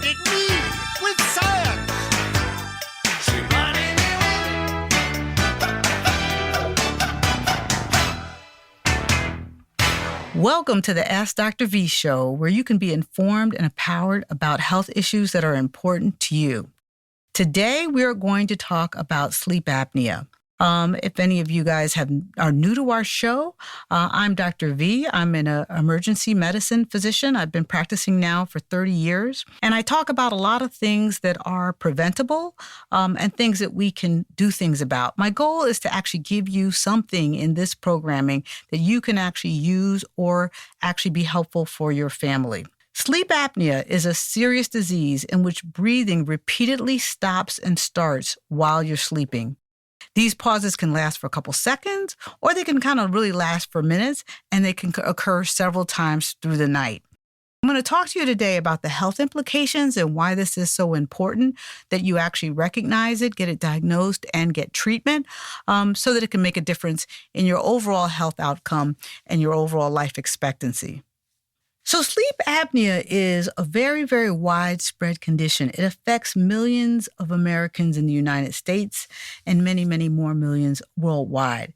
Educating me with science. Welcome to the Ask Dr. V show, where you can be informed and empowered about health issues that are important to you. Today, we are going to talk about sleep apnea. If any of you guys are new to our show, I'm Dr. V. I'm an emergency medicine physician. I've been practicing now for 30 years. And I talk about a lot of things that are preventable and things that we can do things about. My goal is to actually give you something in this programming that you can actually use or actually be helpful for your family. Sleep apnea is a serious disease in which breathing repeatedly stops and starts while you're sleeping. These pauses can last for a couple seconds, or they can kind of really last for minutes, and they can occur several times through the night. I'm going to talk to you today about the health implications and why this is so important that you actually recognize it, get it diagnosed, and get treatment so that it can make a difference in your overall health outcome and your overall life expectancy. So sleep apnea is a very, very widespread condition. It affects millions of Americans in the United States and many, many more millions worldwide.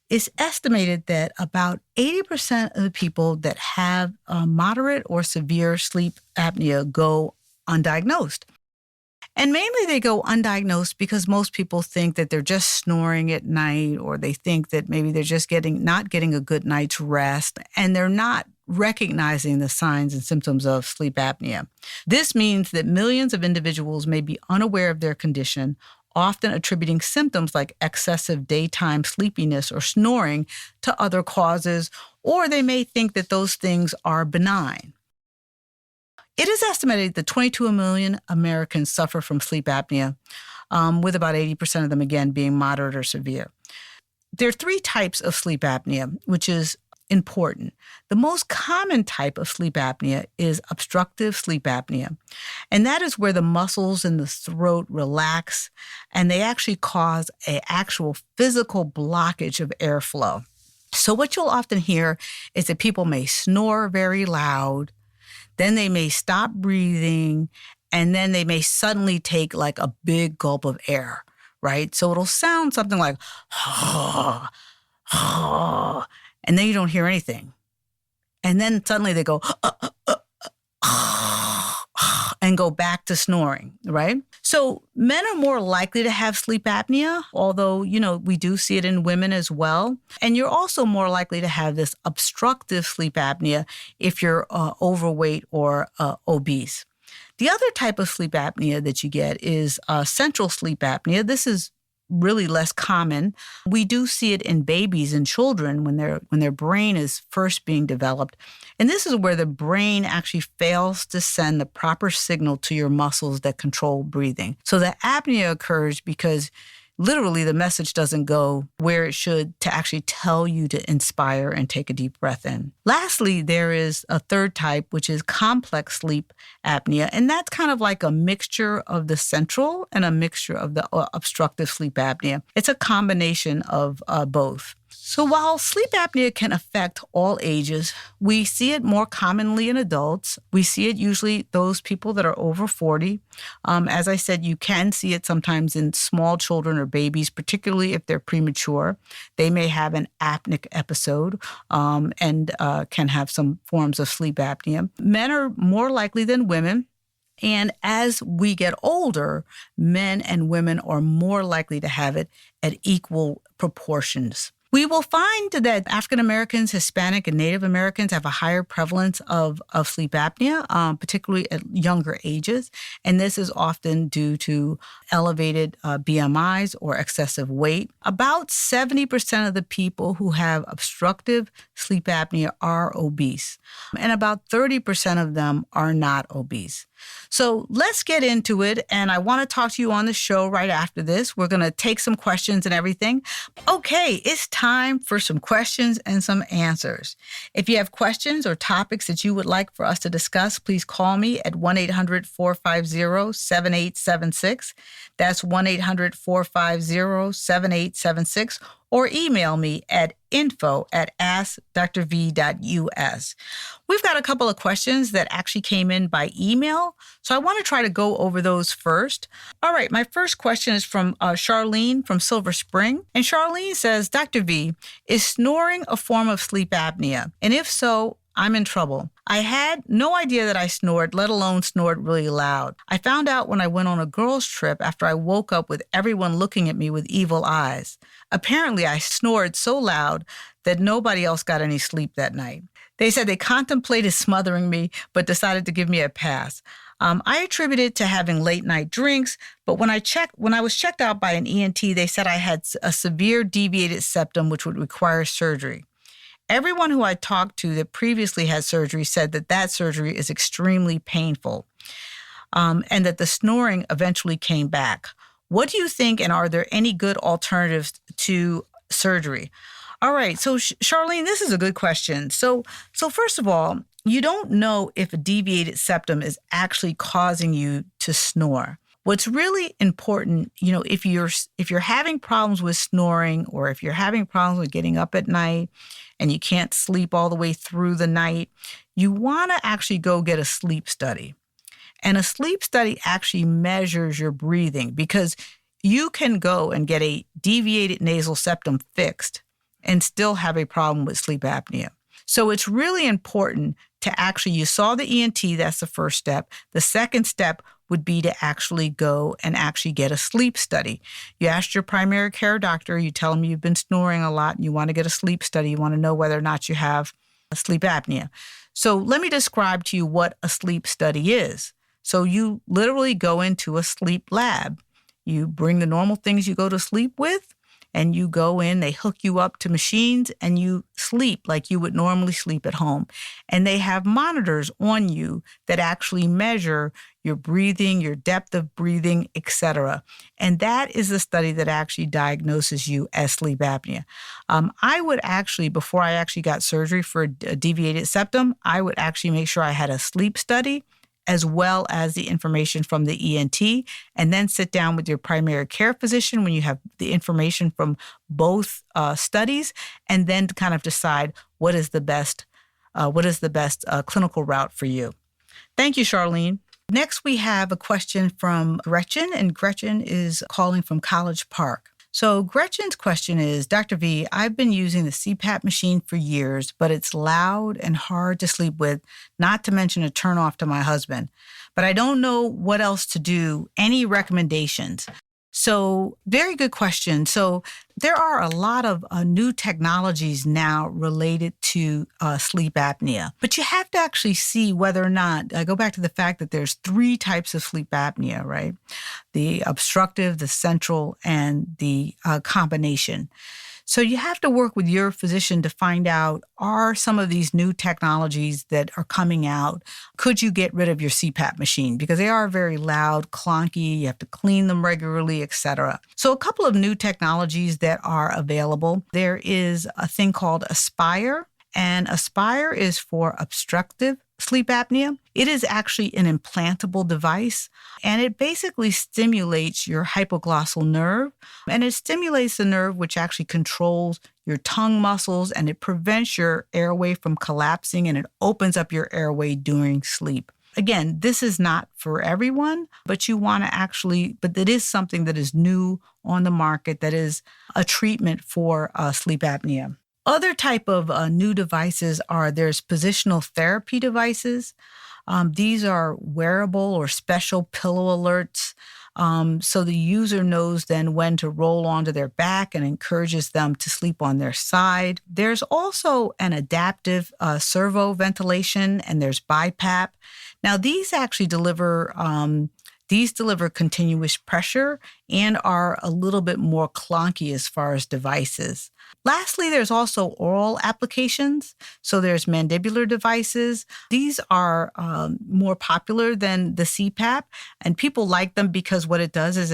It's estimated that about 80% of the people that have moderate or severe sleep apnea go undiagnosed. And mainly they go undiagnosed because most people think that they're just snoring at night, or they think that maybe they're just not getting a good night's rest, and they're not recognizing the signs and symptoms of sleep apnea. This means that millions of individuals may be unaware of their condition, often attributing symptoms like excessive daytime sleepiness or snoring to other causes, or they may think that those things are benign. It is estimated that 22 million Americans suffer from sleep apnea, with about 80% of them, again, being moderate or severe. There are three types of sleep apnea, which is important. The most common type of sleep apnea is obstructive sleep apnea, and that is where the muscles in the throat relax, and they actually cause an actual physical blockage of airflow. So what you'll often hear is that people may snore very loud, then they may stop breathing, and then they may suddenly take like a big gulp of air, right? So it'll sound something like, and then you don't hear anything. And then suddenly they go, and go back to snoring, right? So men are more likely to have sleep apnea, although, we do see it in women as well. And you're also more likely to have this obstructive sleep apnea if you're overweight or obese. The other type of sleep apnea that you get is central sleep apnea. This is really less common. We do see it in babies and children when their brain is first being developed. And this is where the brain actually fails to send the proper signal to your muscles that control breathing. So the apnea occurs because literally the message doesn't go where it should to actually tell you to inspire and take a deep breath in. Lastly, there is a third type, which is complex sleep apnea. And that's kind of like a mixture of the central and a mixture of the obstructive sleep apnea. It's a combination of both. So while sleep apnea can affect all ages, we see it more commonly in adults. We see it usually those people that are over 40. As I said, you can see it sometimes in small children or babies, particularly if they're premature. They may have an apneic episode and can have some forms of sleep apnea. Men are more likely than women. And as we get older, men and women are more likely to have it at equal proportions. We will find that African Americans, Hispanic, and Native Americans have a higher prevalence of sleep apnea, particularly at younger ages. And this is often due to elevated BMIs or excessive weight. About 70% of the people who have obstructive sleep apnea are obese, and about 30% of them are not obese. So let's get into it. And I want to talk to you on the show right after this. We're going to take some questions and everything. Okay, it's time for some questions and some answers. If you have questions or topics that you would like for us to discuss, please call me at 1-800-450-7876. That's 1-800-450-7876. or email me at info@askdrv.us. We've got a couple of questions that actually came in by email, so I want to try to go over those first. All right, my first question is from Charlene from Silver Spring. And Charlene says, Dr. V, is snoring a form of sleep apnea? And if so, I'm in trouble. I had no idea that I snored, let alone snored really loud. I found out when I went on a girls' trip after I woke up with everyone looking at me with evil eyes. Apparently, I snored so loud that nobody else got any sleep that night. They said they contemplated smothering me, but decided to give me a pass. I attribute it to having late night drinks, but when I was checked out by an ENT, they said I had a severe deviated septum, which would require surgery. Everyone who I talked to that previously had surgery said that surgery is extremely painful, and that the snoring eventually came back. What do you think, and are there any good alternatives to surgery? All right, so Charlene, this is a good question. So first of all, you don't know if a deviated septum is actually causing you to snore. What's really important, if you're having problems with snoring, or if you're having problems with getting up at night and you can't sleep all the way through the night, you want to actually go get a sleep study. And a sleep study actually measures your breathing, because you can go and get a deviated nasal septum fixed and still have a problem with sleep apnea. So it's really important to you saw the ENT, that's the first step. The second step would be to actually go and actually get a sleep study. You asked your primary care doctor, you tell them you've been snoring a lot and you want to get a sleep study. You want to know whether or not you have sleep apnea. So let me describe to you what a sleep study is. So you literally go into a sleep lab. You bring the normal things you go to sleep with, and you go in, they hook you up to machines, and you sleep like you would normally sleep at home. And they have monitors on you that actually measure your breathing, your depth of breathing, etc. And that is the study that actually diagnoses you as sleep apnea. I would actually, before I actually got surgery for a deviated septum, I would actually make sure I had a sleep study as well as the information from the ENT, and then sit down with your primary care physician when you have the information from both studies, and then kind of decide what is the best clinical route for you. Thank you, Charlene. Next, we have a question from Gretchen, and Gretchen is calling from College Park. So Gretchen's question is, Dr. V, I've been using the CPAP machine for years, but it's loud and hard to sleep with, not to mention a turnoff to my husband. But I don't know what else to do. Any recommendations? So very good question. So there are a lot of new technologies now related to sleep apnea, but you have to actually see whether or not, I go back to the fact that there's 3 types of sleep apnea, right? The obstructive, the central, and the combination. So you have to work with your physician to find out, are some of these new technologies that are coming out, could you get rid of your CPAP machine? Because they are very loud, clunky, you have to clean them regularly, etc. So a couple of new technologies that are available. There is a thing called Aspire, and Aspire is for obstructive sleep apnea. It is actually an implantable device, and it basically stimulates your hypoglossal nerve, and it stimulates the nerve which actually controls your tongue muscles, and it prevents your airway from collapsing, and it opens up your airway during sleep. Again, this is not for everyone, but it is something that is new on the market that is a treatment for sleep apnea. Other type of new devices there's positional therapy devices. These are wearable or special pillow alerts. So the user knows then when to roll onto their back and encourages them to sleep on their side. There's also an adaptive servo ventilation, and there's BiPAP. Now these actually deliver continuous pressure and are a little bit more clunky as far as devices. Lastly, there's also oral applications. So there's mandibular devices. These are more popular than the CPAP, and people like them because what it does is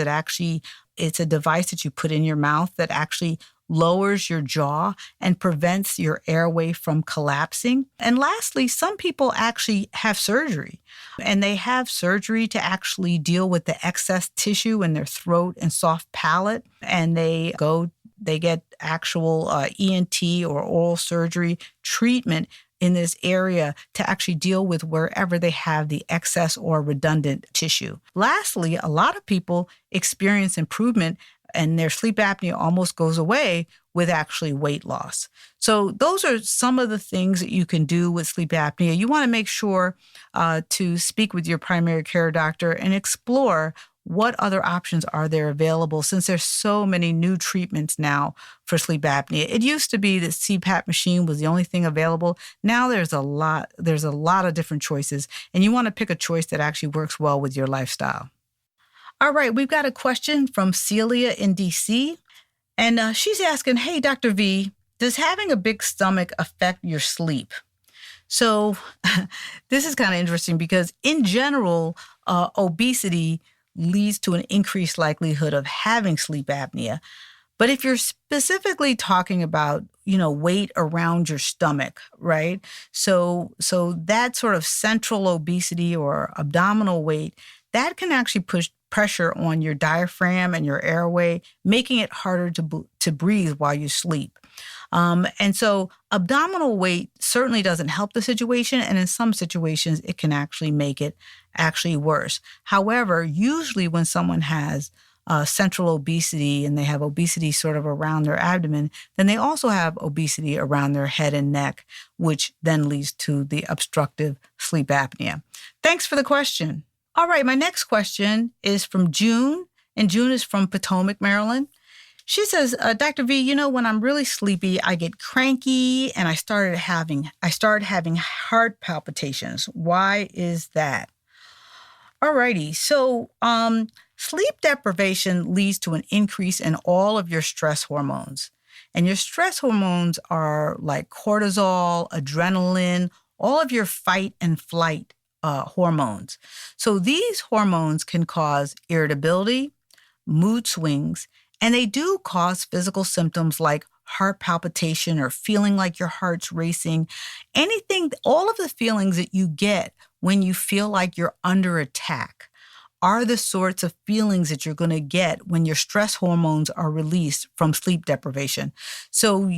it's a device that you put in your mouth that actually lowers your jaw and prevents your airway from collapsing. And lastly, some people actually have surgery, and they have surgery to actually deal with the excess tissue in their throat and soft palate, and they go They get actual ENT or oral surgery treatment in this area to actually deal with wherever they have the excess or redundant tissue. Lastly, a lot of people experience improvement and their sleep apnea almost goes away with actually weight loss. So those are some of the things that you can do with sleep apnea. You want to make sure to speak with your primary care doctor and explore what other options are there available since there's so many new treatments now for sleep apnea. It used to be that CPAP machine was the only thing available. Now there's a lot of different choices, and you want to pick a choice that actually works well with your lifestyle. All right, we've got a question from Celia in DC, and she's asking, hey, Dr. V, does having a big stomach affect your sleep? So this is kind of interesting because in general, obesity leads to an increased likelihood of having sleep apnea. But if you're specifically talking about, weight around your stomach, right? So that sort of central obesity or abdominal weight, that can actually push pressure on your diaphragm and your airway, making it harder to breathe while you sleep. And so abdominal weight certainly doesn't help the situation. And in some situations, it can actually make it actually worse. However, usually when someone has central obesity and they have obesity sort of around their abdomen, then they also have obesity around their head and neck, which then leads to the obstructive sleep apnea. Thanks for the question. All right, my next question is from June, and June is from Potomac, Maryland. She says, Dr. V, when I'm really sleepy, I get cranky and I started having heart palpitations. Why is that? All righty. So sleep deprivation leads to an increase in all of your stress hormones. And your stress hormones are like cortisol, adrenaline, all of your fight and flight hormones. So these hormones can cause irritability, mood swings, and they do cause physical symptoms like heart palpitation or feeling like your heart's racing. All of the feelings that you get when you feel like you're under attack are the sorts of feelings that you're going to get when your stress hormones are released from sleep deprivation. So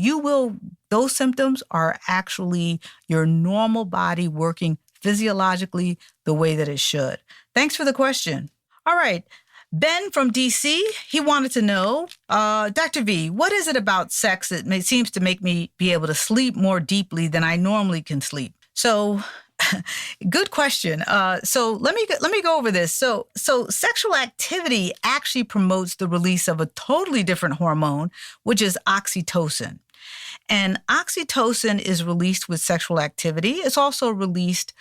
those symptoms are actually your normal body working physiologically the way that it should. Thanks for the question. All right. Ben from DC, he wanted to know, Dr. V, what is it about sex that seems to make me be able to sleep more deeply than I normally can sleep? So, good question. So let me go over this. So sexual activity actually promotes the release of a totally different hormone, which is oxytocin. And oxytocin is released with sexual activity. It's also released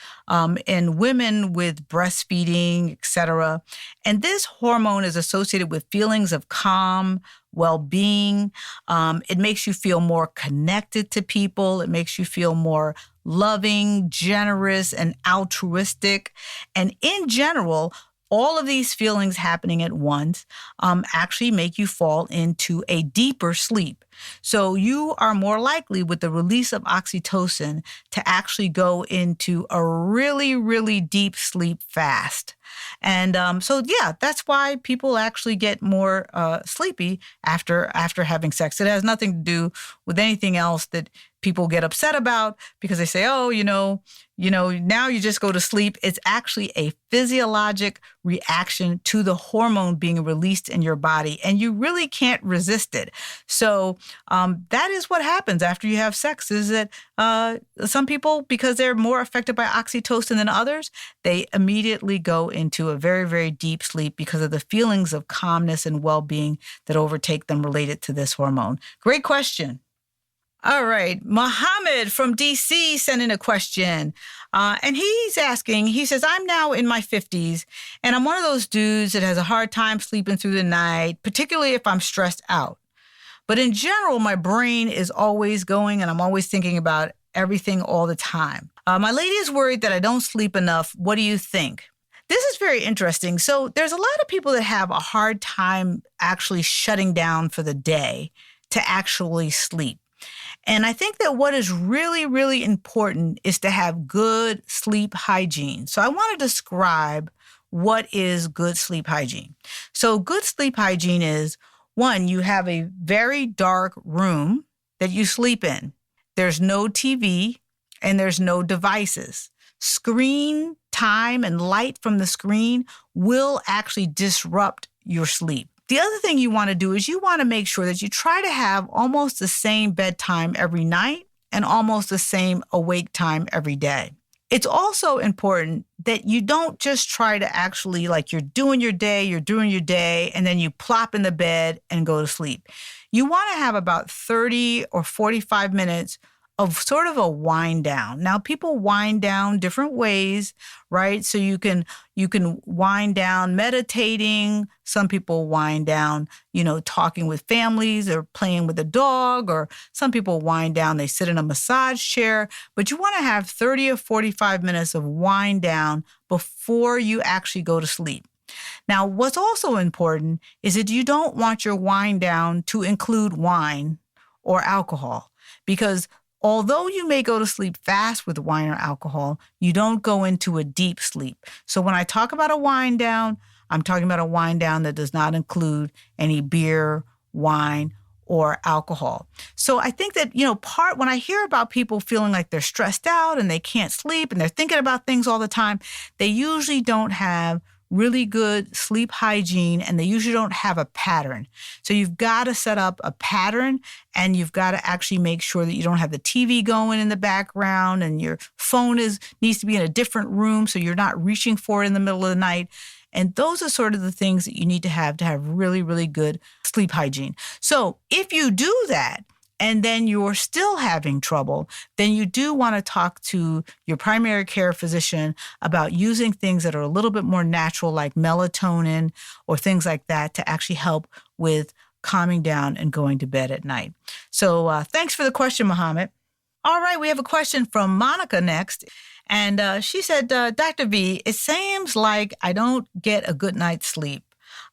in women with breastfeeding, etc. And this hormone is associated with feelings of calm, well-being. It makes you feel more connected to people. It makes you feel more loving, generous, and altruistic. And in general, all of these feelings happening at once actually make you fall into a deeper sleep. So you are more likely with the release of oxytocin to actually go into a really, really deep sleep fast. And that's why people actually get more sleepy after having sex. It has nothing to do with anything else that people get upset about because they say, now you just go to sleep. It's actually a physiologic reaction to the hormone being released in your body, and you really can't resist it. So that is what happens after you have sex, is that some people, because they're more affected by oxytocin than others, they immediately go into a very, very deep sleep because of the feelings of calmness and well-being that overtake them related to this hormone. Great question. All right. Mohammed from DC sent in a question. And he's asking, he says, I'm now in my 50s, and I'm one of those dudes that has a hard time sleeping through the night, particularly if I'm stressed out. But in general, my brain is always going, and I'm always thinking about everything all the time. My lady is worried that I don't sleep enough. What do you think? This is very interesting. So there's a lot of people that have a hard time actually shutting down for the day to actually sleep. And I think that what is really, really important is to have good sleep hygiene. So I want to describe what is good sleep hygiene. So good sleep hygiene is One, you have a very dark room that you sleep in. There's no TV and there's no devices. Screen time and light from the screen will actually disrupt your sleep. The other thing you want to do is you want to make sure that you try to have almost the same bedtime every night and almost the same awake time every day. It's also important that you don't just try to actually, like, you're doing your day, and then you plop in the bed and go to sleep. You want to have about 30 or 45 minutes of sort of a wind down. Now, people wind down different ways, right? So you can wind down meditating. Some people wind down, talking with families or playing with a dog, or some people wind down, they sit in a massage chair. But you want to have 30 or 45 minutes of wind down before you actually go to sleep. Now, what's also important is that you don't want your wind down to include wine or alcohol, because although you may go to sleep fast with wine or alcohol, you don't go into a deep sleep. So when I talk about a wind down, I'm talking about a wind down that does not include any beer, wine, or alcohol. So I think that, when I hear about people feeling like they're stressed out and they can't sleep and they're thinking about things all the time, they usually don't have really good sleep hygiene, and they usually don't have a pattern. So you've got to set up a pattern, and you've got to actually make sure that you don't have the TV going in the background, and your phone needs to be in a different room so you're not reaching for it in the middle of the night. And those are sort of the things that you need to have really, really good sleep hygiene. So if you do that, and then you're still having trouble, then you do want to talk to your primary care physician about using things that are a little bit more natural, like melatonin or things like that, to actually help with calming down and going to bed at night. So thanks for the question, Mohammed. All right, we have a question from Monica next. And she said, Dr. V, it seems like I don't get a good night's sleep.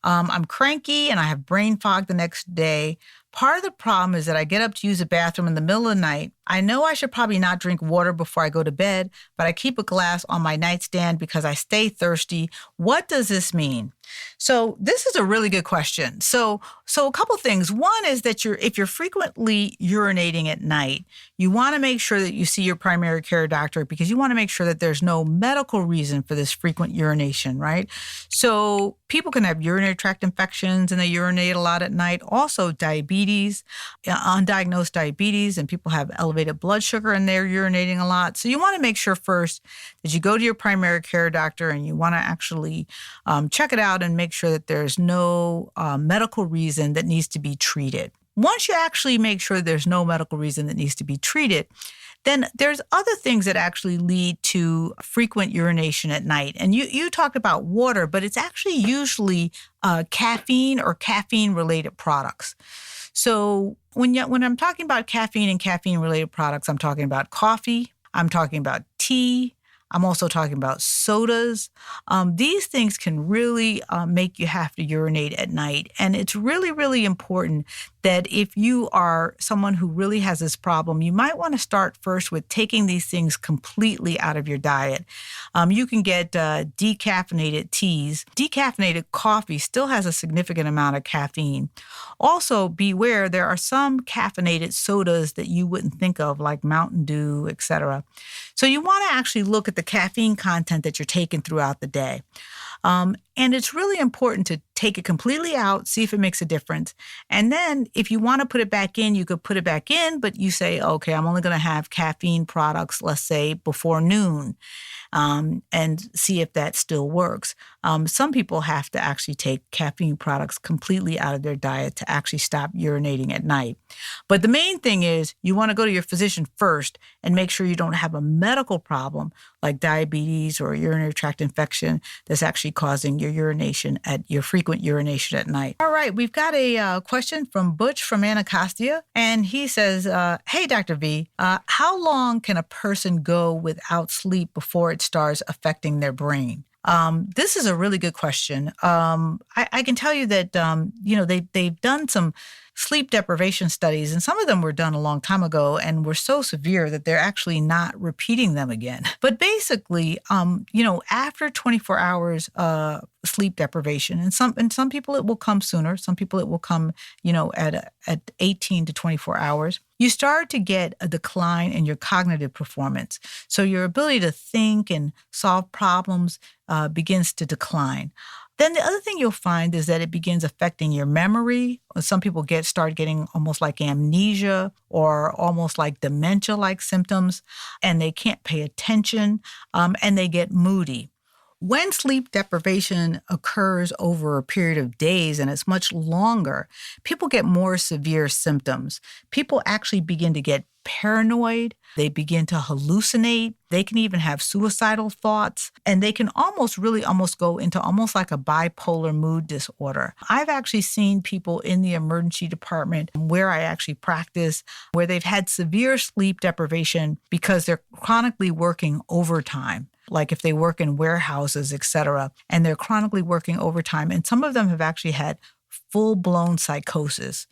I'm cranky and I have brain fog the next day. Part of the problem is that I get up to use the bathroom in the middle of the night. I know I should probably not drink water before I go to bed, but I keep a glass on my nightstand because I stay thirsty. What does this mean? So this is a really good question. So a couple things. One is that if you're frequently urinating at night, you want to make sure that you see your primary care doctor, because you want to make sure that there's no medical reason for this frequent urination, right? So people can have urinary tract infections and they urinate a lot at night. Also diabetes, undiagnosed diabetes, and people have elevated blood sugar and they're urinating a lot. So you want to make sure first that you go to your primary care doctor and you want to actually check it out and make sure that there's no medical reason that needs to be treated. Once you actually make sure there's no medical reason that needs to be treated, then there's other things that actually lead to frequent urination at night. And you talked about water, but it's actually usually caffeine or caffeine-related products. So when I'm talking about caffeine and caffeine-related products, I'm talking about coffee, I'm talking about tea, I'm also talking about sodas. These things can really make you have to urinate at night. And it's really, really important that if you are someone who really has this problem, you might want to start first with taking these things completely out of your diet. You can get decaffeinated teas. Decaffeinated coffee still has a significant amount of caffeine. Also, beware, there are some caffeinated sodas that you wouldn't think of, like Mountain Dew, etc. So you want to actually look at the caffeine content that you're taking throughout the day. And it's really important to take it completely out, see if it makes a difference. And then if you want to put it back in, you could put it back in, but you say, okay, I'm only going to have caffeine products, let's say before noon, and see if that still works. Some people have to actually take caffeine products completely out of their diet to actually stop urinating at night. But the main thing is you want to go to your physician first and make sure you don't have a medical problem like diabetes or a urinary tract infection that's actually causing your frequent urination at night. All right, we've got a question from Butch from Anacostia, and he says, hey, Dr. V, how long can a person go without sleep before it starts affecting their brain? This is a really good question. I can tell you that, they've done some sleep deprivation studies, and some of them were done a long time ago and were so severe that they're actually not repeating them again. But basically, after 24 hours sleep deprivation, and some people it will come sooner, some people it will come, at 18 to 24 hours, you start to get a decline in your cognitive performance. So your ability to think and solve problems begins to decline. Then the other thing you'll find is that it begins affecting your memory. Some people start getting almost like amnesia or almost like dementia-like symptoms, and they can't pay attention, and they get moody. When sleep deprivation occurs over a period of days and it's much longer, people get more severe symptoms. People actually begin to get paranoid. They begin to hallucinate. They can even have suicidal thoughts, and they can almost go into almost like a bipolar mood disorder. I've actually seen people in the emergency department where I actually practice, where they've had severe sleep deprivation because they're chronically working overtime. Like if they work in warehouses, et cetera, and they're chronically working overtime. And some of them have actually had full-blown psychosis,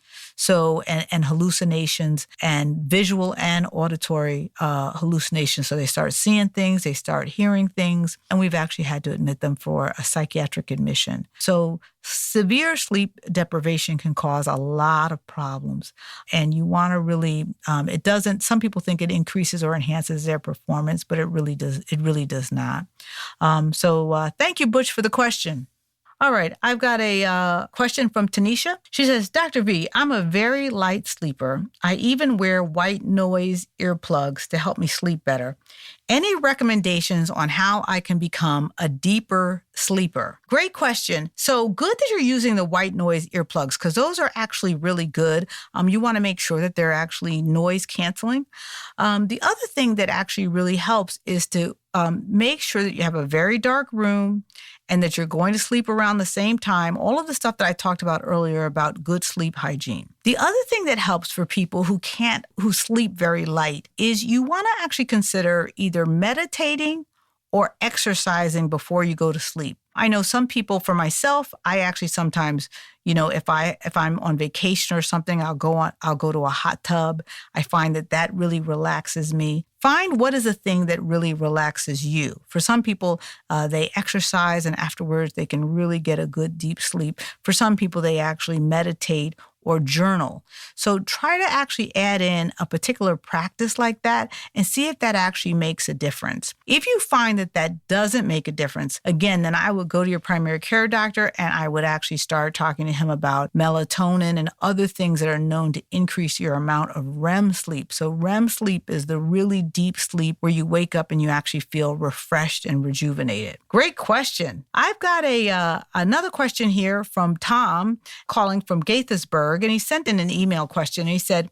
and hallucinations and visual and auditory hallucinations. So they start seeing things, they start hearing things, and we've actually had to admit them for a psychiatric admission. So severe sleep deprivation can cause a lot of problems, and you want to really, some people think it increases or enhances their performance, but it really does not. Thank you, Butch, for the question. All right, I've got a question from Tanisha. She says, Dr. V, I'm a very light sleeper. I even wear white noise earplugs to help me sleep better. Any recommendations on how I can become a deeper sleeper? Great question. So good that you're using the white noise earplugs, because those are actually really good. You want to make sure that they're actually noise canceling. The other thing that actually really helps is to make sure that you have a very dark room and that you're going to sleep around the same time. All of the stuff that I talked about earlier about good sleep hygiene. The other thing that helps for people who sleep very light is you want to actually consider either meditating or exercising before you go to sleep. I know some people, for myself, I actually sometimes, if I'm on vacation or something, I'll go to a hot tub. I find that really relaxes me. Find what is a thing that really relaxes you. For some people, they exercise and afterwards they can really get a good deep sleep. For some people, they actually meditate or journal. So try to actually add in a particular practice like that and see if that actually makes a difference. If you find that doesn't make a difference, again, then I would go to your primary care doctor and I would actually start talking to him about melatonin and other things that are known to increase your amount of REM sleep. So REM sleep is the really deep sleep where you wake up and you actually feel refreshed and rejuvenated. Great question. I've got another question here from Tom calling from Gaithersburg. And he sent in an email question. And he said,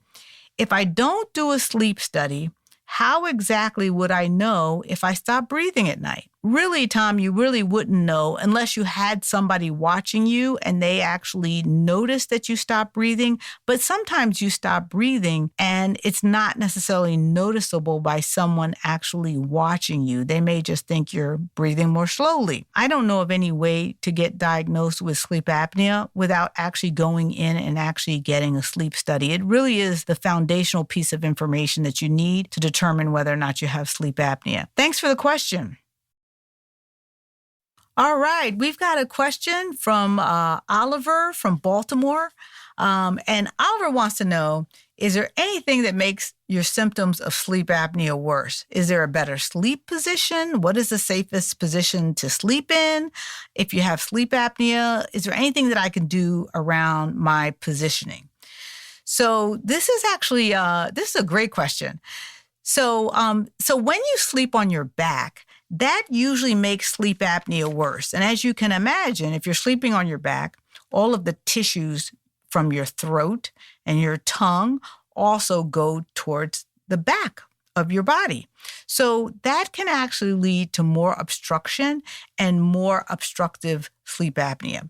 if I don't do a sleep study, how exactly would I know if I stop breathing at night? Really, Tom, you really wouldn't know unless you had somebody watching you and they actually noticed that you stopped breathing. But sometimes you stop breathing and it's not necessarily noticeable by someone actually watching you. They may just think you're breathing more slowly. I don't know of any way to get diagnosed with sleep apnea without actually going in and actually getting a sleep study. It really is the foundational piece of information that you need to determine whether or not you have sleep apnea. Thanks for the question. All right, we've got a question from Oliver from Baltimore. And Oliver wants to know, is there anything that makes your symptoms of sleep apnea worse? Is there a better sleep position? What is the safest position to sleep in? If you have sleep apnea, is there anything that I can do around my positioning? So this is actually, this is a great question. So when you sleep on your back, that usually makes sleep apnea worse. And as you can imagine, if you're sleeping on your back, all of the tissues from your throat and your tongue also go towards the back of your body. So that can actually lead to more obstruction and more obstructive sleep apnea.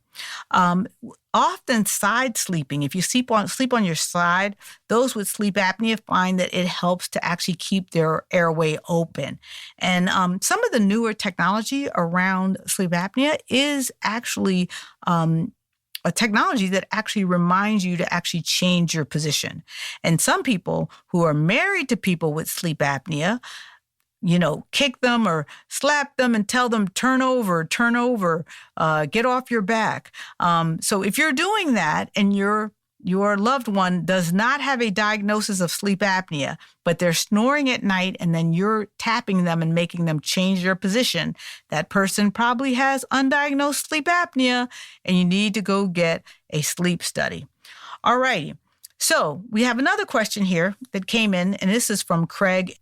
Often side sleeping, if you sleep on your side, those with sleep apnea find that it helps to actually keep their airway open. And some of the newer technology around sleep apnea is actually a technology that actually reminds you to actually change your position. And some people who are married to people with sleep apnea, kick them or slap them and tell them, turn over, get off your back. So if you're doing that and your loved one does not have a diagnosis of sleep apnea, but they're snoring at night and then you're tapping them and making them change their position, that person probably has undiagnosed sleep apnea and you need to go get a sleep study. All righty. So we have another question here that came in, and this is from Craig.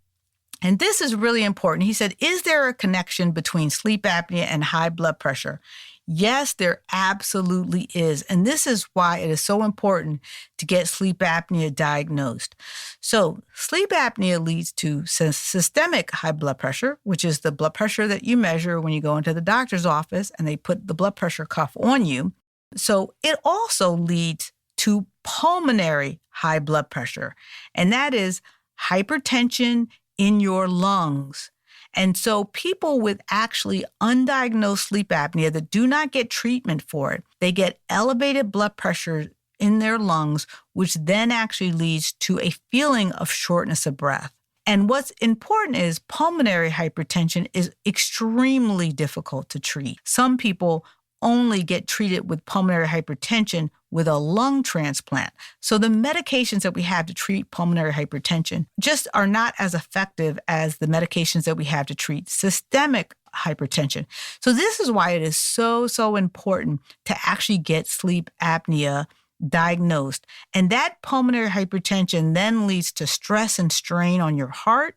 And this is really important. He said, is there a connection between sleep apnea and high blood pressure? Yes, there absolutely is. And this is why it is so important to get sleep apnea diagnosed. So sleep apnea leads to systemic high blood pressure, which is the blood pressure that you measure when you go into the doctor's office and they put the blood pressure cuff on you. So it also leads to pulmonary high blood pressure, and that is hypertension in your lungs. And so people with actually undiagnosed sleep apnea that do not get treatment for it, they get elevated blood pressure in their lungs, which then actually leads to a feeling of shortness of breath. And what's important is pulmonary hypertension is extremely difficult to treat. Some people only get treated with pulmonary hypertension with a lung transplant. So the medications that we have to treat pulmonary hypertension just are not as effective as the medications that we have to treat systemic hypertension. So this is why it is so important to actually get sleep apnea diagnosed. And that pulmonary hypertension then leads to stress and strain on your heart.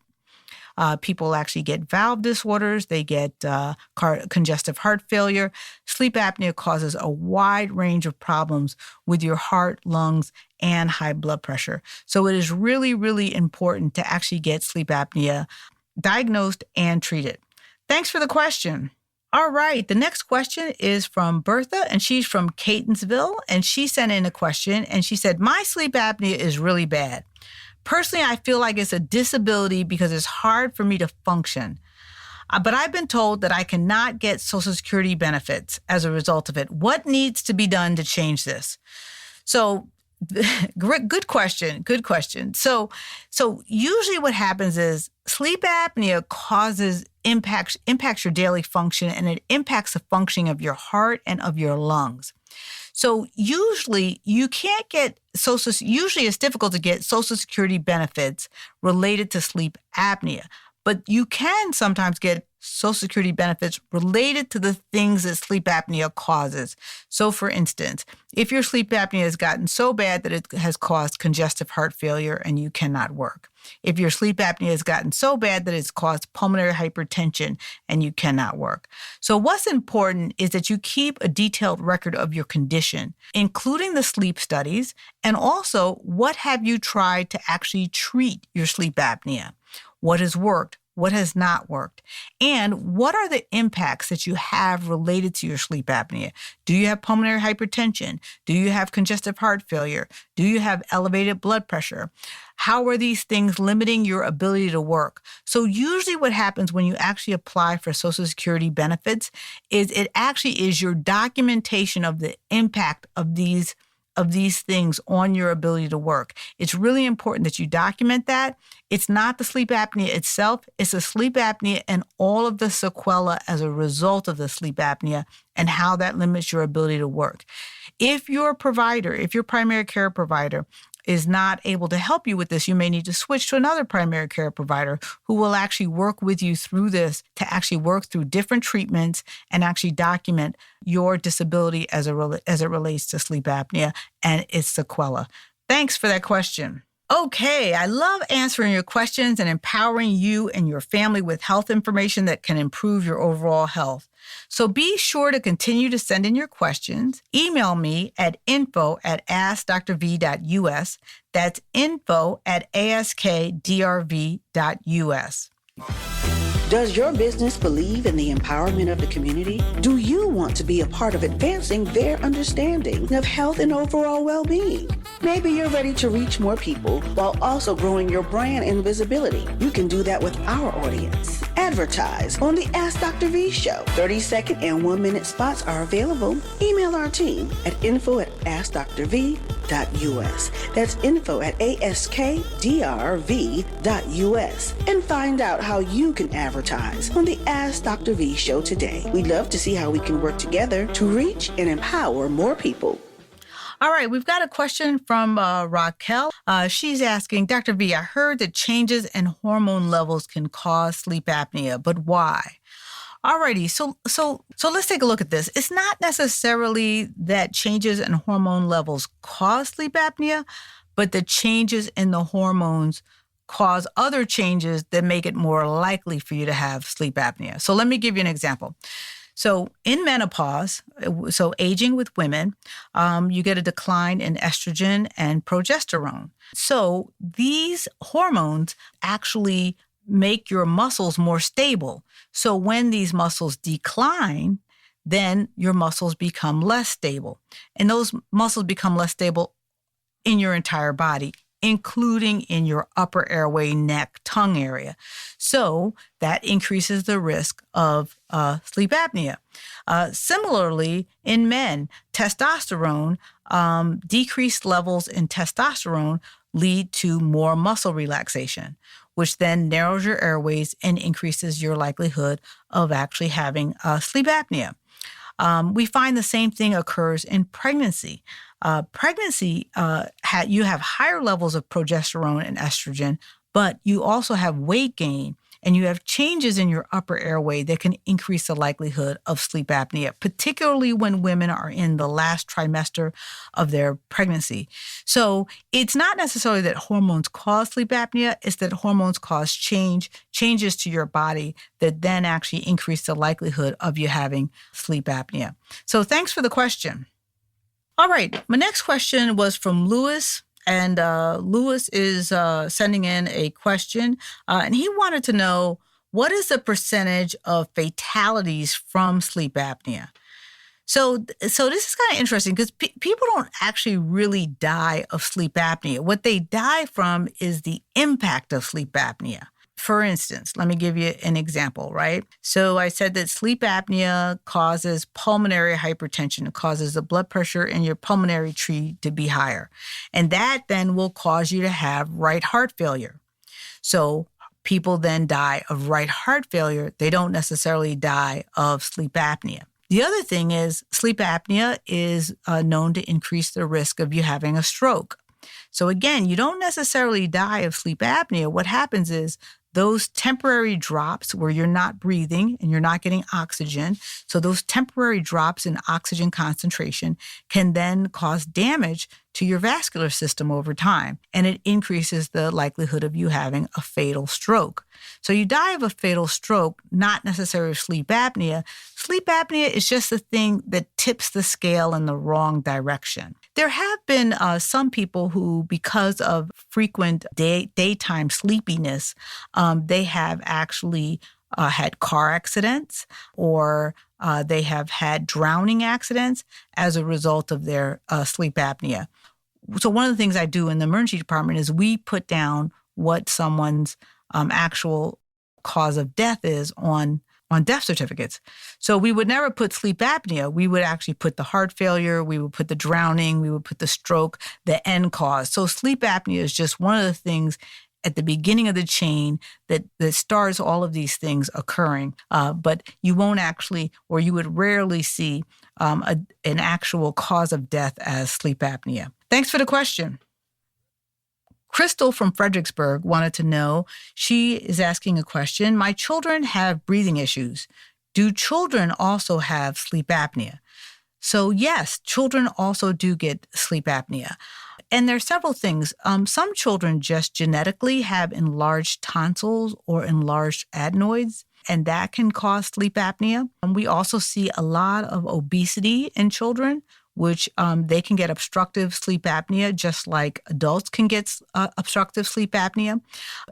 People actually get valve disorders. They get congestive heart failure. Sleep apnea causes a wide range of problems with your heart, lungs, and high blood pressure. So it is really important to actually get sleep apnea diagnosed and treated. Thanks for the question. All right, the next question is from Bertha, and she's from Catonsville, and she sent in a question, and she said, my sleep apnea is really bad. Personally, I feel like it's a disability because it's hard for me to function. But I've been told that I cannot get Social Security benefits as a result of it. What needs to be done to change this? So, good question. So usually what happens is sleep apnea impacts your daily function, and it impacts the functioning of your heart and of your lungs. So usually it's difficult to get Social Security benefits related to sleep apnea, but you can sometimes get Social Security benefits related to the things that sleep apnea causes. So for instance, if your sleep apnea has gotten so bad that it has caused congestive heart failure and you cannot work. If your sleep apnea has gotten so bad that it's caused pulmonary hypertension and you cannot work. So what's important is that you keep a detailed record of your condition, including the sleep studies, and also what have you tried to actually treat your sleep apnea? What has worked? What has not worked? And what are the impacts that you have related to your sleep apnea? Do you have pulmonary hypertension? Do you have congestive heart failure? Do you have elevated blood pressure? How are these things limiting your ability to work? So usually what happens when you actually apply for Social Security benefits is it actually is your documentation of the impact of these things on your ability to work. It's really important that you document that. It's not the sleep apnea itself, it's the sleep apnea and all of the sequelae as a result of the sleep apnea and how that limits your ability to work. If your primary care provider is not able to help you with this, you may need to switch to another primary care provider who will actually work with you through this to actually work through different treatments and actually document your disability as it relates to sleep apnea and its sequelae. Thanks for that question. Okay, I love answering your questions and empowering you and your family with health information that can improve your overall health. So be sure to continue to send in your questions. Email me at info@askdrv.us. That's info@askdrv.us. Does your business believe in the empowerment of the community? Do you want to be a part of advancing their understanding of health and overall well-being? Maybe you're ready to reach more people while also growing your brand and visibility. You can do that with our audience. Advertise on the Ask Dr. V show. 30-second and 1-minute spots are available. Email our team at info@askdrv.us. That's info@askdrv.us. And find out how you can advertise on the Ask Dr. V show today. We'd love to see how we can work together to reach and empower more people. All right, we've got a question from Raquel. She's asking, Dr. V, I heard that changes in hormone levels can cause sleep apnea, but why? Alrighty, so let's take a look at this. It's not necessarily that changes in hormone levels cause sleep apnea, but the changes in the hormones cause other changes that make it more likely for you to have sleep apnea. So let me give you an example. So in menopause, so aging with women, you get a decline in estrogen and progesterone. So these hormones actually make your muscles more stable. So when these muscles decline, then your muscles become less stable. And those muscles become less stable in your entire body, including in your upper airway, neck, tongue area. So that increases the risk of sleep apnea. Similarly, in men, testosterone, decreased levels in testosterone lead to more muscle relaxation, which then narrows your airways and increases your likelihood of actually having sleep apnea. We find the same thing occurs in pregnancy. You have higher levels of progesterone and estrogen, but you also have weight gain and you have changes in your upper airway that can increase the likelihood of sleep apnea, particularly when women are in the last trimester of their pregnancy. So it's not necessarily that hormones cause sleep apnea, it's that hormones cause changes to your body that then actually increase the likelihood of you having sleep apnea. So thanks for the question. All right, my next question was from Lewis. And Lewis is sending in a question, and he wanted to know, what is the percentage of fatalities from sleep apnea? So this is kind of interesting because people don't actually really die of sleep apnea. What they die from is the impact of sleep apnea. For instance, let me give you an example, right? So I said that sleep apnea causes pulmonary hypertension. It causes the blood pressure in your pulmonary tree to be higher. And that then will cause you to have right heart failure. So people then die of right heart failure. They don't necessarily die of sleep apnea. The other thing is sleep apnea is known to increase the risk of you having a stroke. So again, you don't necessarily die of sleep apnea. What happens is those temporary drops where you're not breathing and you're not getting oxygen, so those temporary drops in oxygen concentration can then cause damage to your vascular system over time, and it increases the likelihood of you having a fatal stroke. So you die of a fatal stroke, not necessarily sleep apnea. Sleep apnea is just the thing that tips the scale in the wrong direction. There have been some people who, because of frequent daytime sleepiness, they have actually had car accidents or they have had drowning accidents as a result of their sleep apnea. So one of the things I do in the emergency department is we put down what someone's actual cause of death is on death certificates. So we would never put sleep apnea. We would actually put the heart failure, we would put the drowning, we would put the stroke, the end cause. So sleep apnea is just one of the things at the beginning of the chain that starts all of these things occurring. But you won't actually, or you would rarely see an actual cause of death as sleep apnea. Thanks for the question. Crystal from Fredericksburg wanted to know, she is asking a question. My children have breathing issues. Do children also have sleep apnea? So yes, children also do get sleep apnea. And there are several things. Some children just genetically have enlarged tonsils or enlarged adenoids, and that can cause sleep apnea. And we also see a lot of obesity in children, which they can get obstructive sleep apnea, just like adults can get obstructive sleep apnea.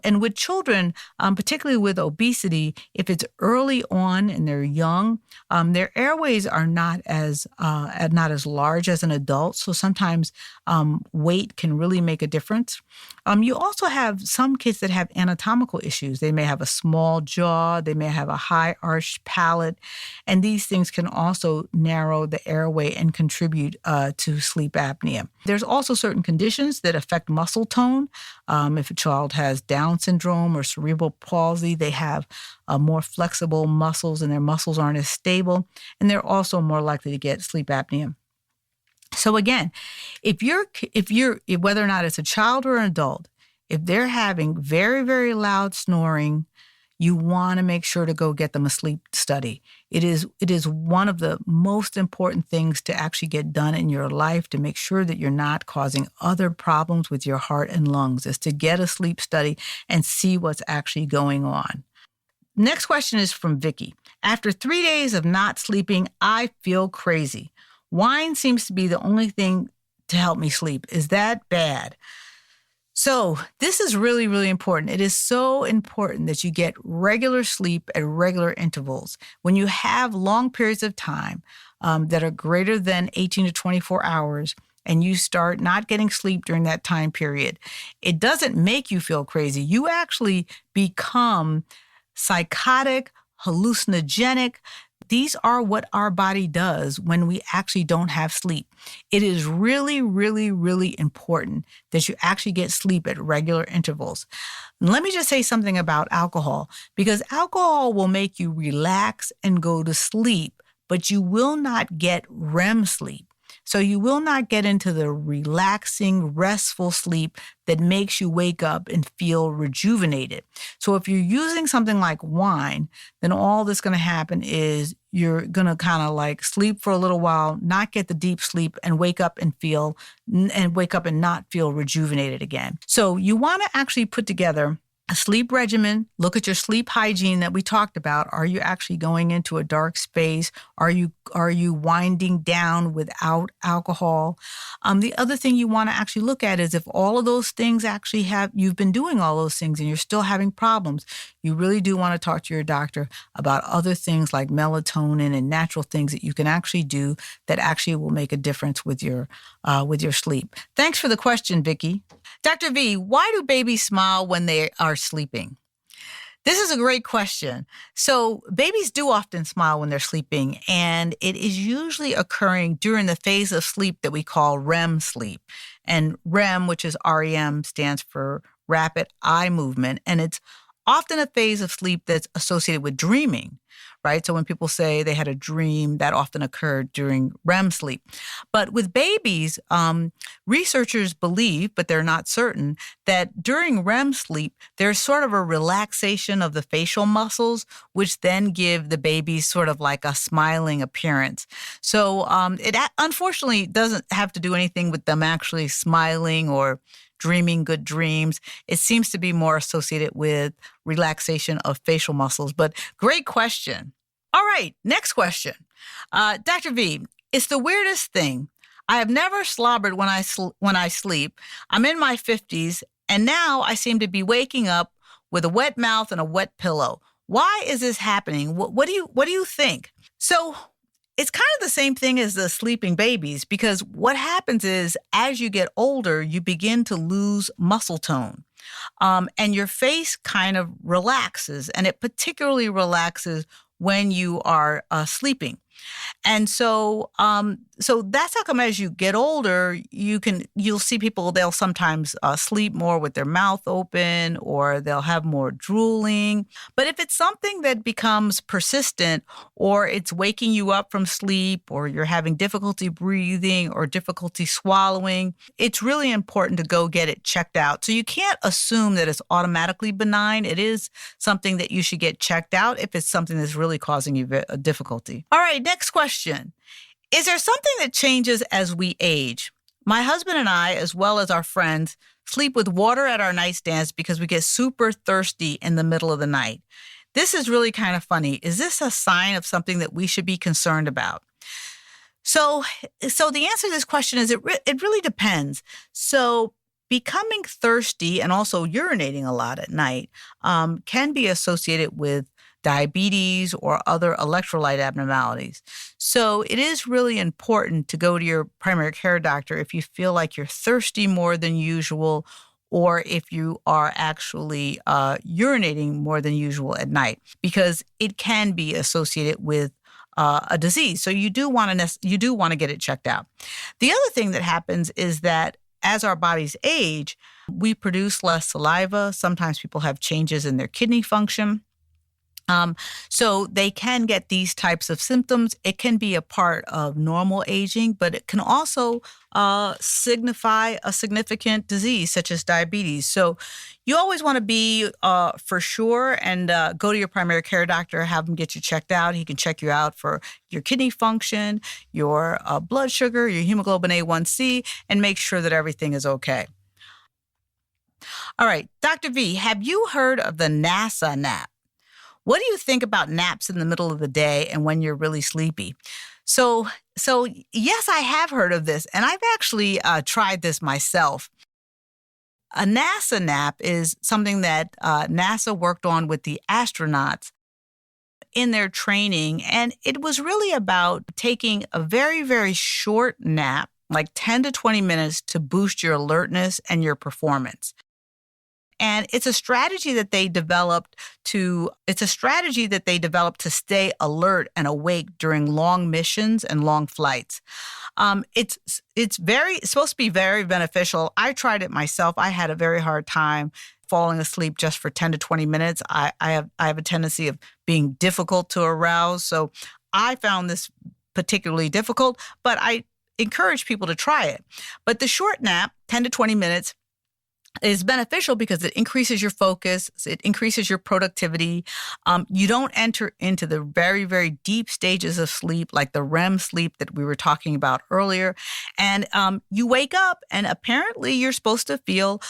And with children, particularly with obesity, if it's early on and they're young, their airways are not as large as an adult. So sometimes weight can really make a difference. You also have some kids that have anatomical issues. They may have a small jaw, they may have a high arched palate, and these things can also narrow the airway and contribute to sleep apnea. There's also certain conditions that affect muscle tone. If a child has Down syndrome or cerebral palsy, they have more flexible muscles and their muscles aren't as stable, and they're also more likely to get sleep apnea. So again, if you're whether or not it's a child or an adult, if they're having very, very loud snoring, you want to make sure to go get them a sleep study. It is one of the most important things to actually get done in your life to make sure that you're not causing other problems with your heart and lungs, is to get a sleep study and see what's actually going on. Next question is from Vicky. After 3 days of not sleeping, I feel crazy. Wine seems to be the only thing to help me sleep. Is that bad? So this is really, really important. It is so important that you get regular sleep at regular intervals. When you have long periods of time that are greater than 18 to 24 hours, and you start not getting sleep during that time period, it doesn't make you feel crazy. You actually become psychotic, hallucinogenic. These are what our body does when we actually don't have sleep. It is really, really, really important that you actually get sleep at regular intervals. And let me just say something about alcohol, because alcohol will make you relax and go to sleep, but you will not get REM sleep. So you will not get into the relaxing, restful sleep that makes you wake up and feel rejuvenated. So if you're using something like wine, then all that's going to happen is you're going to kind of like sleep for a little while, not get the deep sleep, and wake up and not feel rejuvenated again. So you want to actually put together a sleep regimen, look at your sleep hygiene that we talked about. Are you actually going into a dark space? Are you winding down without alcohol? The other thing you want to actually look at is if all of those things actually you've been doing all those things and you're still having problems, you really do want to talk to your doctor about other things like melatonin and natural things that you can actually do that actually will make a difference with your sleep. Thanks for the question, Vicki. Dr. V, why do babies smile when they are sleeping? This is a great question. So babies do often smile when they're sleeping, and it is usually occurring during the phase of sleep that we call REM sleep. And REM, which is REM, stands for rapid eye movement, and it's often a phase of sleep that's associated with dreaming, right? So when people say they had a dream, that often occurred during REM sleep. But with babies, researchers believe, but they're not certain, that during REM sleep, there's sort of a relaxation of the facial muscles, which then give the baby sort of like a smiling appearance. So it unfortunately doesn't have to do anything with them actually smiling or dreaming good dreams. It seems to be more associated with relaxation of facial muscles, but great question. All right, next question. Dr. V, it's the weirdest thing. I have never slobbered when I sleep. I'm in my 50s, and now I seem to be waking up with a wet mouth and a wet pillow. Why is this happening? What do you think? So it's kind of the same thing as the sleeping babies, because what happens is as you get older, you begin to lose muscle tone. And your face kind of relaxes, and it particularly relaxes when you are sleeping. And so that's how come as you get older, you'll see people, they'll sometimes sleep more with their mouth open, or they'll have more drooling. But if it's something that becomes persistent, or it's waking you up from sleep, or you're having difficulty breathing or difficulty swallowing, it's really important to go get it checked out. So you can't assume that it's automatically benign. It is something that you should get checked out if it's something that's really causing you difficulty. All right, next question. Is there something that changes as we age? My husband and I, as well as our friends, sleep with water at our nightstands because we get super thirsty in the middle of the night. This is really kind of funny. Is this a sign of something that we should be concerned about? So, so the answer to this question is it really depends. So becoming thirsty and also urinating a lot at night can be associated with diabetes or other electrolyte abnormalities. So it is really important to go to your primary care doctor if you feel like you're thirsty more than usual, or if you are actually urinating more than usual at night, because it can be associated with a disease. So you do want to get it checked out. The other thing that happens is that as our bodies age, we produce less saliva. Sometimes people have changes in their kidney function. So they can get these types of symptoms. It can be a part of normal aging, but it can also signify a significant disease such as diabetes. So you always want to be for sure and go to your primary care doctor, have him get you checked out. He can check you out for your kidney function, your blood sugar, your hemoglobin A1C, and make sure that everything is okay. All right, Dr. V, have you heard of the NASA nap? What do you think about naps in the middle of the day and when you're really sleepy? So yes, I have heard of this, and I've actually tried this myself. A NASA nap is something that NASA worked on with the astronauts in their training, and it was really about taking a very, very short nap, like 10 to 20 minutes, to boost your alertness and your performance. And it's a strategy that they developed to stay alert and awake during long missions and long flights. It's supposed to be very beneficial. I tried it myself. I had a very hard time falling asleep just for 10 to 20 minutes. I have a tendency of being difficult to arouse. So I found this particularly difficult, but I encourage people to try it. But the short nap, 10 to 20 minutes, is beneficial because it increases your focus, it increases your productivity. You don't enter into the very, very deep stages of sleep, like the REM sleep that we were talking about earlier. And you wake up, and apparently you're supposed to feel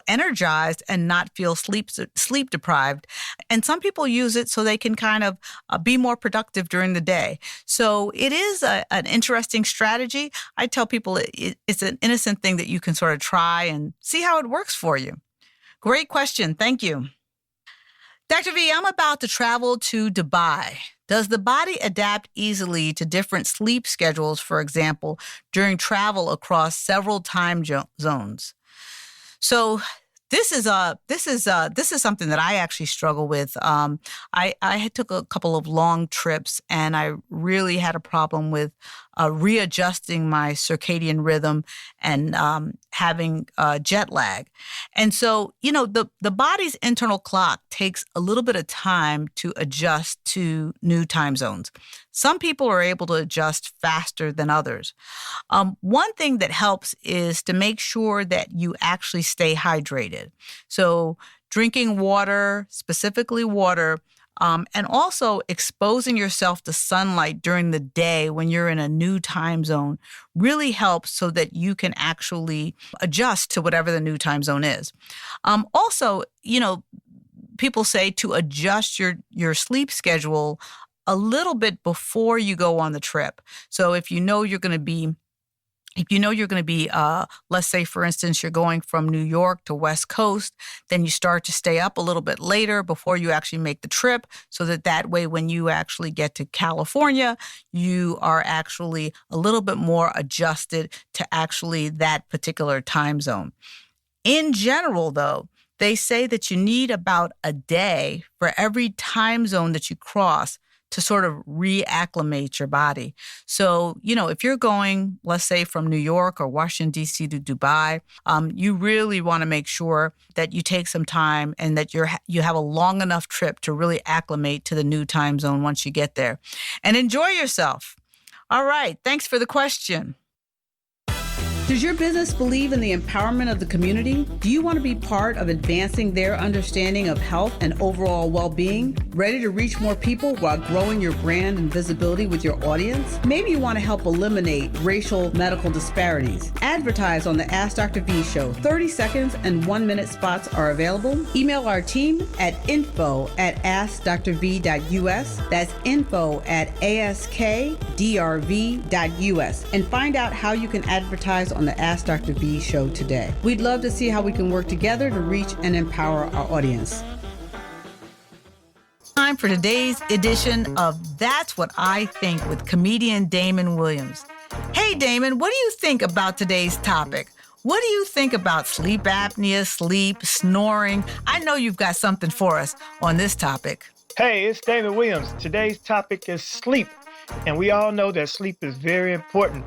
energized and not feel sleep deprived. And some people use it so they can kind of be more productive during the day. So it is an interesting strategy. I tell people it's an innocent thing that you can sort of try and see how it works for you. Great question. Thank you. Dr. V, I'm about to travel to Dubai. Does the body adapt easily to different sleep schedules, for example, during travel across several time zones? So this is something that I actually struggle with. I took a couple of long trips, and I really had a problem with readjusting my circadian rhythm and having jet lag. And so, the body's internal clock takes a little bit of time to adjust to new time zones. Some people are able to adjust faster than others. One thing that helps is to make sure that you actually stay hydrated. So drinking water, specifically water, and also exposing yourself to sunlight during the day when you're in a new time zone really helps so that you can actually adjust to whatever the new time zone is. Also, people say to adjust your sleep schedule a little bit before you go on the trip. So if you know you're going to be, let's say, for instance, you're going from New York to West Coast, then you start to stay up a little bit later before you actually make the trip, so that way when you actually get to California, you are actually a little bit more adjusted to actually that particular time zone. In general, though, they say that you need about a day for every time zone that you cross to sort of reacclimate your body. So, if you're going, let's say, from New York or Washington, D.C. to Dubai, you really want to make sure that you take some time and that you have a long enough trip to really acclimate to the new time zone once you get there. And enjoy yourself. All right. Thanks for the question. Does your business believe in the empowerment of the community? Do you want to be part of advancing their understanding of health and overall well-being? Ready to reach more people while growing your brand and visibility with your audience? Maybe you want to help eliminate racial medical disparities. Advertise on the Ask Dr. V show. 30 seconds and 1 minute spots are available. Email our team at info@askdrv.us. That's info@askdrv.us. And find out how you can advertise on the Ask Dr. V show today. We'd love to see how we can work together to reach and empower our audience. Time for today's edition of That's What I Think with comedian Damon Williams. Hey, Damon, what do you think about today's topic? What do you think about sleep apnea, sleep, snoring? I know you've got something for us on this topic. Hey, it's Damon Williams. Today's topic is sleep. And we all know that sleep is very important.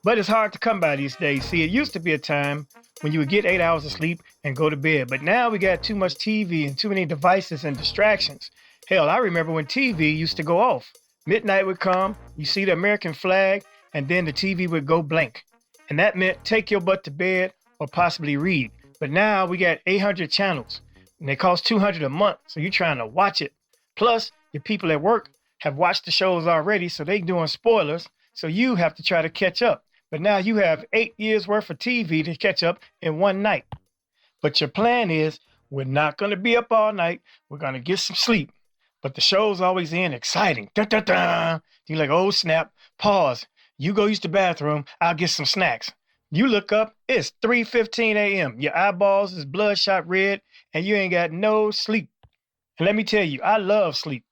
But it's hard to come by these days. See, it used to be a time when you would get 8 hours of sleep and go to bed. But now we got too much TV and too many devices and distractions. Hell, I remember when TV used to go off. Midnight would come, you see the American flag, and then the TV would go blank. And that meant take your butt to bed or possibly read. But now we got 800 channels, and they cost $200 a month, so you're trying to watch it. Plus, your people at work have watched the shows already, so they doing spoilers, so you have to try to catch up. But now you have 8 years worth of TV to catch up in one night. But your plan is, we're not going to be up all night. We're going to get some sleep. But the show's always in exciting. Dun, dun, dun. You're like, oh, snap, pause. You go use the bathroom. I'll get some snacks. You look up, it's 3:15 a.m. Your eyeballs is bloodshot red, and you ain't got no sleep. And let me tell you, I love sleep.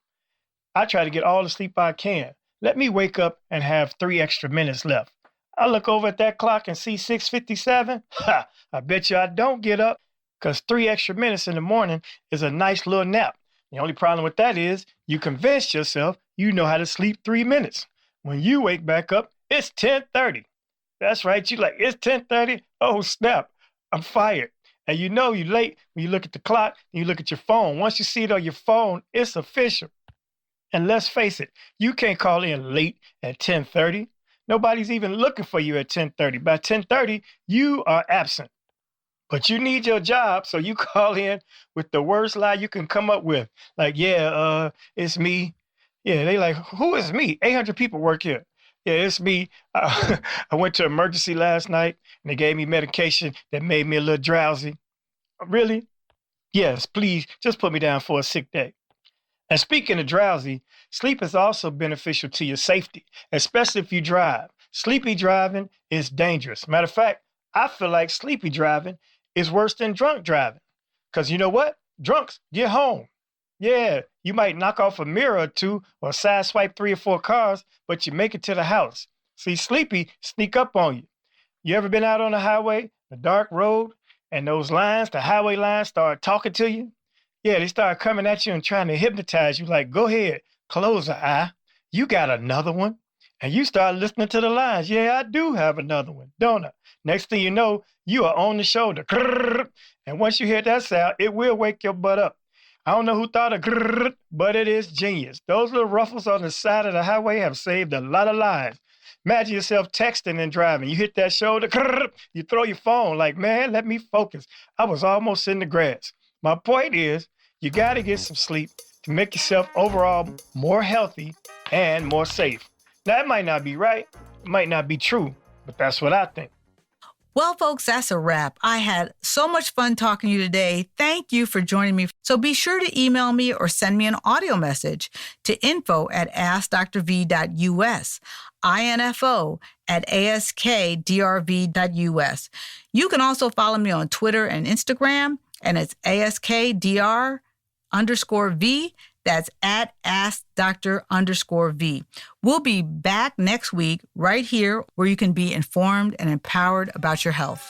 I try to get all the sleep I can. Let me wake up and have 3 extra minutes left. I look over at that clock and see 6:57. Ha! I bet you I don't get up, because 3 extra minutes in the morning is a nice little nap. The only problem with that is you convinced yourself you know how to sleep 3 minutes. When you wake back up, it's 10:30. That's right. You like, it's 10:30. Oh, snap. I'm fired. And you know you're late when you look at the clock and you look at your phone. Once you see it on your phone, it's official. And let's face it, you can't call in late at 10:30. Nobody's even looking for you at 10:30. By 10:30, you are absent. But you need your job, so you call in with the worst lie you can come up with. Like, it's me. Yeah, they like, who is me? 800 people work here. Yeah, it's me. I went to emergency last night, and they gave me medication that made me a little drowsy. Really? Yes, please, just put me down for a sick day. And speaking of drowsy, sleep is also beneficial to your safety, especially if you drive. Sleepy driving is dangerous. Matter of fact, I feel like sleepy driving is worse than drunk driving. Because you know what? Drunks get home. Yeah, you might knock off a mirror or two or sideswipe 3 or 4 cars, but you make it to the house. See, sleepy sneak up on you. You ever been out on the highway, a dark road, and those lines, the highway lines, start talking to you? Yeah, they start coming at you and trying to hypnotize you like, go ahead, close an eye. You got another one. And you start listening to the lines. Yeah, I do have another one, don't I? Next thing you know, you are on the shoulder. And once you hear that sound, it will wake your butt up. I don't know who thought of grrr, but it is genius. Those little ruffles on the side of the highway have saved a lot of lives. Imagine yourself texting and driving. You hit that shoulder, grrr, you throw your phone like, man, let me focus. I was almost in the grass. My point is, you got to get some sleep to make yourself overall more healthy and more safe. Now, it might not be right, it might not be true, but that's what I think. Well, folks, that's a wrap. I had so much fun talking to you today. Thank you for joining me. So be sure to email me or send me an audio message to info@askdrv.us, info@askdrv.us. You can also follow me on Twitter and Instagram, and it's askdr_V. That's at AskDr_V. We'll be back next week right here where you can be informed and empowered about your health.